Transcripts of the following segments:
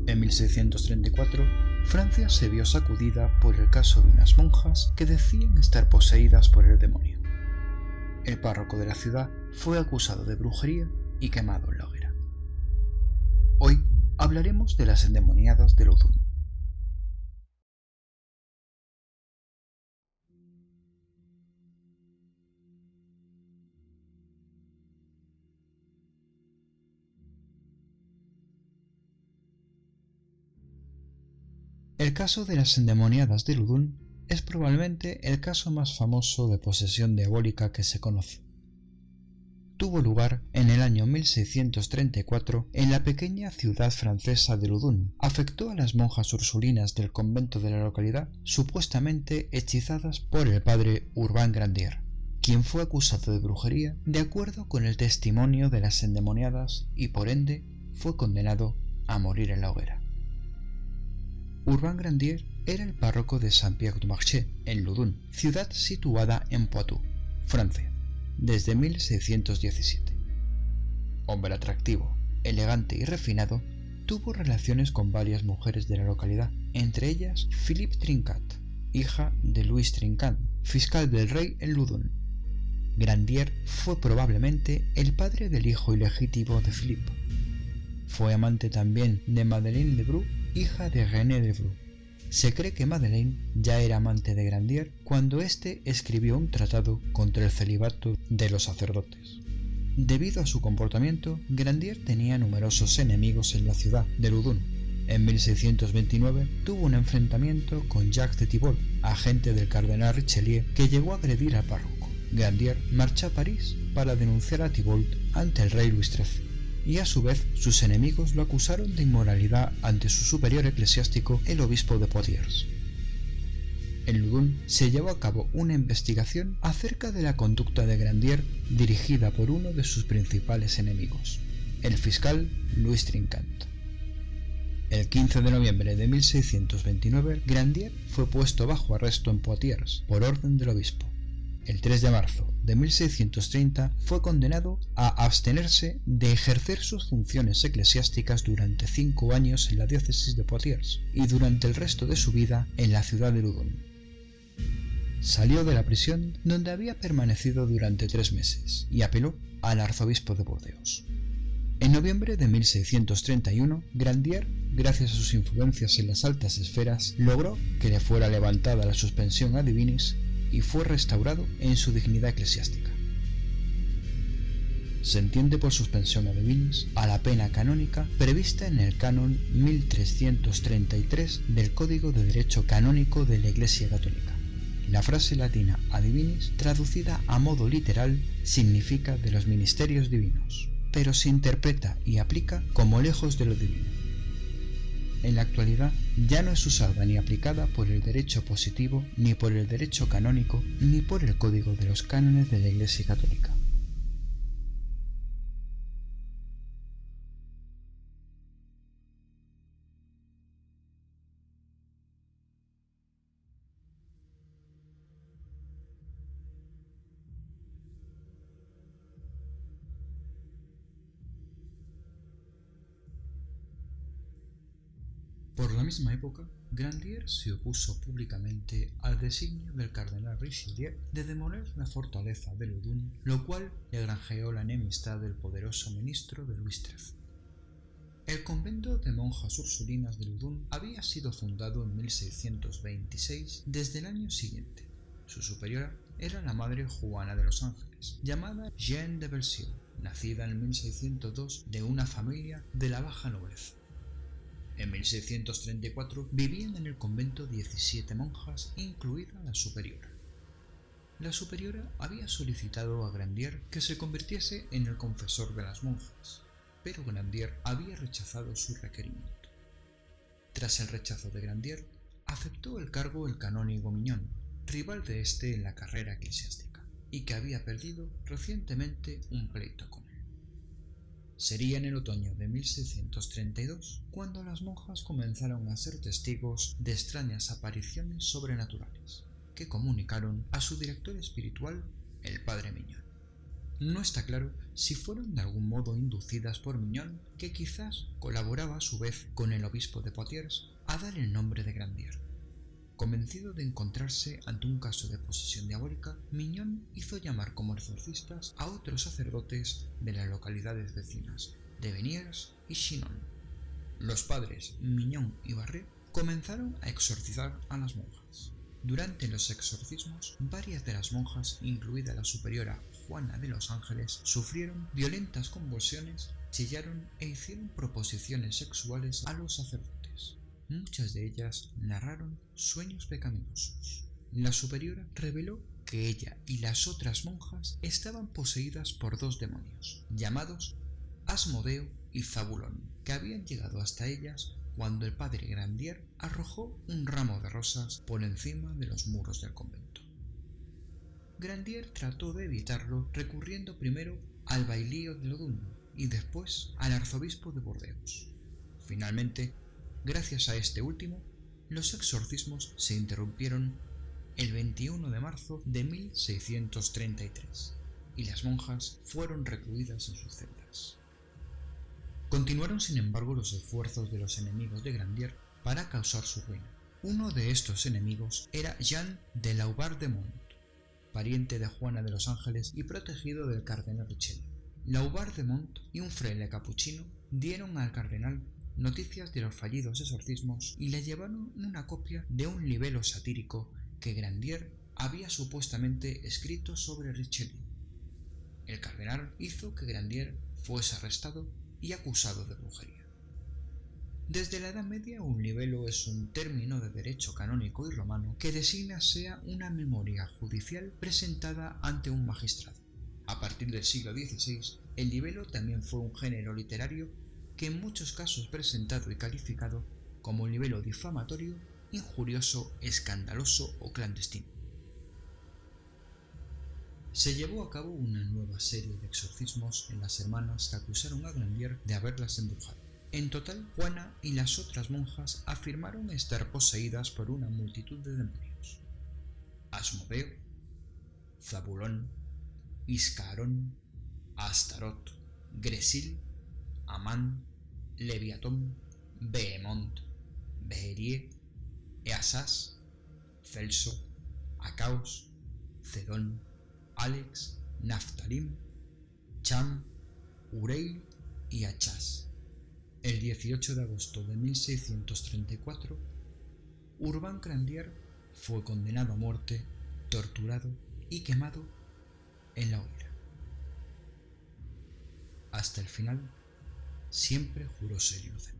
En 1634, Francia se vio sacudida por el caso de unas monjas que decían estar poseídas por el demonio. El párroco de la ciudad fue acusado de brujería y quemado en la hoguera. Hoy hablaremos de las endemoniadas de Loudoun. El caso de las endemoniadas de Loudoun es probablemente el caso más famoso de posesión diabólica que se conoce. Tuvo lugar en el año 1634 en la pequeña ciudad francesa de Loudoun. Afectó a las monjas ursulinas del convento de la localidad, supuestamente hechizadas por el padre Urbain Grandier, quien fue acusado de brujería de acuerdo con el testimonio de las endemoniadas y por ende fue condenado a morir en la hoguera. Urbain Grandier era el párroco de Saint-Pierre-du-Marché, en Loudoun, ciudad situada en Poitou, Francia, desde 1617. Hombre atractivo, elegante y refinado, tuvo relaciones con varias mujeres de la localidad, entre ellas Philippe Trinquant, hija de Louis Trinquant, fiscal del rey en Loudoun. Grandier fue probablemente el padre del hijo ilegítimo de Philippe. Fue amante también de Madeleine Lebrun, hija de René Lebrun. Se cree que Madeleine ya era amante de Grandier cuando éste escribió un tratado contra el celibato de los sacerdotes. Debido a su comportamiento, Grandier tenía numerosos enemigos en la ciudad de Loudoun. En 1629 tuvo un enfrentamiento con Jacques de Thibault, agente del cardenal Richelieu, que llegó a agredir al párroco. Grandier marchó a París para denunciar a Thibault ante el rey Luis XIII. Y a su vez sus enemigos lo acusaron de inmoralidad ante su superior eclesiástico, el obispo de Poitiers. En Loudoun se llevó a cabo una investigación acerca de la conducta de Grandier dirigida por uno de sus principales enemigos, el fiscal Louis Trinquant. El 15 de noviembre de 1629, Grandier fue puesto bajo arresto en Poitiers por orden del obispo. El 3 de marzo de 1630 fue condenado a abstenerse de ejercer sus funciones eclesiásticas durante 5 años en la diócesis de Poitiers y durante el resto de su vida en la ciudad de Loudoun. Salió de la prisión donde había permanecido durante 3 meses y apeló al arzobispo de Burdeos. En noviembre de 1631, Grandier, gracias a sus influencias en las altas esferas, logró que le fuera levantada la suspensión ad divinis y fue restaurado en su dignidad eclesiástica. Se entiende por suspensión ad divinis a la pena canónica prevista en el canon 1333 del Código de Derecho Canónico de la Iglesia Católica. La frase latina ad divinis, traducida a modo literal, significa de los ministerios divinos, pero se interpreta y aplica como lejos de lo divino. En la actualidad ya no es usada ni aplicada por el derecho positivo, ni por el derecho canónico, ni por el Código de los Cánones de la Iglesia Católica. Por la misma época, Grandier se opuso públicamente al designio del cardenal Richelieu de demoler la fortaleza de Loudoun, lo cual le granjeó la enemistad del poderoso ministro de Luis XIII. El convento de monjas ursulinas de Loudoun había sido fundado en 1626 desde el año siguiente. Su superiora era la madre Juana de los Ángeles, llamada Jeanne de Belsieux, nacida en 1602 de una familia de la baja nobleza. En 1634 vivían en el convento 17 monjas, incluida la superiora. La superiora había solicitado a Grandier que se convirtiese en el confesor de las monjas, pero Grandier había rechazado su requerimiento. Tras el rechazo de Grandier, aceptó el cargo el canónigo Mignon, rival de este en la carrera eclesiástica, y que había perdido recientemente un pleito con él. Sería en el otoño de 1632 cuando las monjas comenzaron a ser testigos de extrañas apariciones sobrenaturales, que comunicaron a su director espiritual, el padre Mignon. No está claro si fueron de algún modo inducidas por Mignon, que quizás colaboraba a su vez con el obispo de Poitiers a dar el nombre de Grandier. Convencido de encontrarse ante un caso de posesión diabólica, Mignon hizo llamar como exorcistas a otros sacerdotes de las localidades vecinas de Beniers y Chinon. Los padres Mignon y Barré comenzaron a exorcizar a las monjas. Durante los exorcismos, varias de las monjas, incluida la superiora Juana de los Ángeles, sufrieron violentas convulsiones, chillaron e hicieron proposiciones sexuales a los sacerdotes. Muchas de ellas narraron sueños pecaminosos. La superiora reveló que ella y las otras monjas estaban poseídas por dos demonios, llamados Asmodeo y Zabulón, que habían llegado hasta ellas cuando el padre Grandier arrojó un ramo de rosas por encima de los muros del convento. Grandier trató de evitarlo recurriendo primero al bailío de Lodun y después al arzobispo de Burdeos. Finalmente, gracias a este último, los exorcismos se interrumpieron el 21 de marzo de 1633 y las monjas fueron recluidas en sus celdas. Continuaron sin embargo los esfuerzos de los enemigos de Grandier para causar su ruina. Uno de estos enemigos era Jean de Laubardemont, pariente de Juana de los Ángeles y protegido del cardenal Richelieu. Laubardemont y un fraile capuchino dieron al cardenal noticias de los fallidos exorcismos y le llevaron una copia de un libelo satírico que Grandier había supuestamente escrito sobre Richelieu. El cardenal hizo que Grandier fuese arrestado y acusado de brujería. Desde la Edad Media, un libelo es un término de derecho canónico y romano que designa sea una memoria judicial presentada ante un magistrado. A partir del siglo XVI, el libelo también fue un género literario que en muchos casos presentado y calificado como libelo difamatorio, injurioso, escandaloso o clandestino. Se llevó a cabo una nueva serie de exorcismos en las hermanas que acusaron a Grandier de haberlas embrujado. En total, Juana y las otras monjas afirmaron estar poseídas por una multitud de demonios. Asmodeo, Zabulón, Iscarón, Astarot, Gresil, Amán, Leviatón, Behemont, Beherie, Easás, Celso, Acaos, Cedón, Alex, Naftalim, Cham, Ureil y Achás. El 18 de agosto de 1634, Urbain Grandier fue condenado a muerte, torturado y quemado en la hoguera. Hasta el final, siempre juró ser inocente.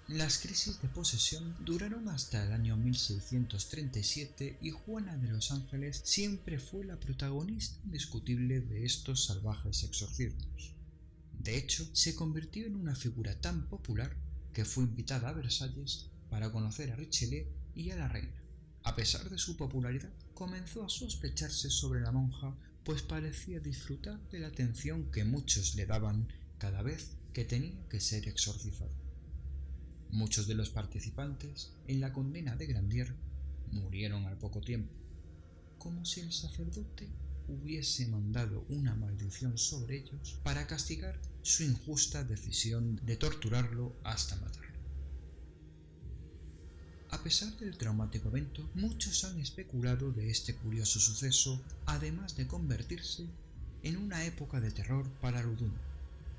Las crisis de posesión duraron hasta el año 1637 y Juana de los Ángeles siempre fue la protagonista indiscutible de estos salvajes exorcismos. De hecho, se convirtió en una figura tan popular que fue invitada a Versalles para conocer a Richelieu y a la reina. A pesar de su popularidad, comenzó a sospecharse sobre la monja, pues parecía disfrutar de la atención que muchos le daban cada vez que tenía que ser exorcizado. Muchos de los participantes en la condena de Grandier murieron al poco tiempo, como si el sacerdote hubiese mandado una maldición sobre ellos para castigar su injusta decisión de torturarlo hasta matarlo. A pesar del traumático evento, muchos han especulado de este curioso suceso, además de convertirse en una época de terror para Ludun.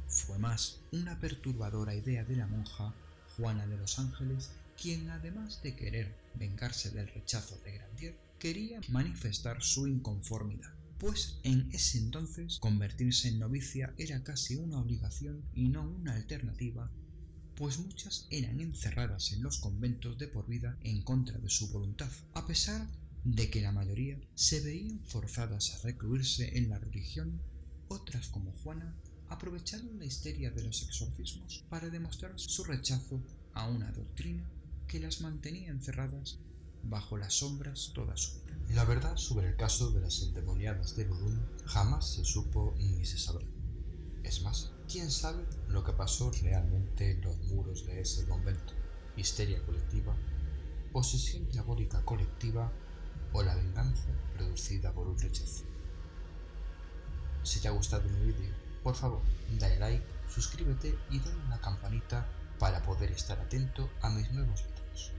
Fue más una perturbadora idea de la monja Juana de los Ángeles, quien además de querer vengarse del rechazo de Grandier, quería manifestar su inconformidad, pues en ese entonces convertirse en novicia era casi una obligación y no una alternativa, pues muchas eran encerradas en los conventos de por vida en contra de su voluntad, a pesar de que la mayoría se veían forzadas a recluirse en la religión. Otras, como Juana, aprovecharon la histeria de los exorcismos para demostrar su rechazo a una doctrina que las mantenía encerradas bajo las sombras toda su vida. La verdad sobre el caso de las endemoniadas de Ludum jamás se supo ni se sabrá. Es más, quién sabe lo que pasó realmente en los muros de ese convento: histeria colectiva, posesión diabólica colectiva o la venganza producida por un rechazo. Si te ha gustado mi vídeo, por favor, dale like, suscríbete y dale a la campanita para poder estar atento a mis nuevos vídeos.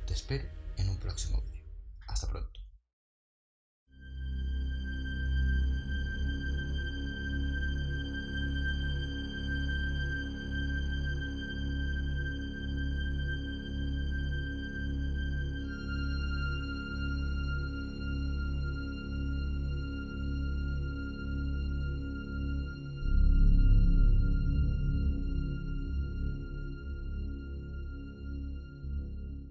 Te espero en un próximo vídeo. Hasta pronto.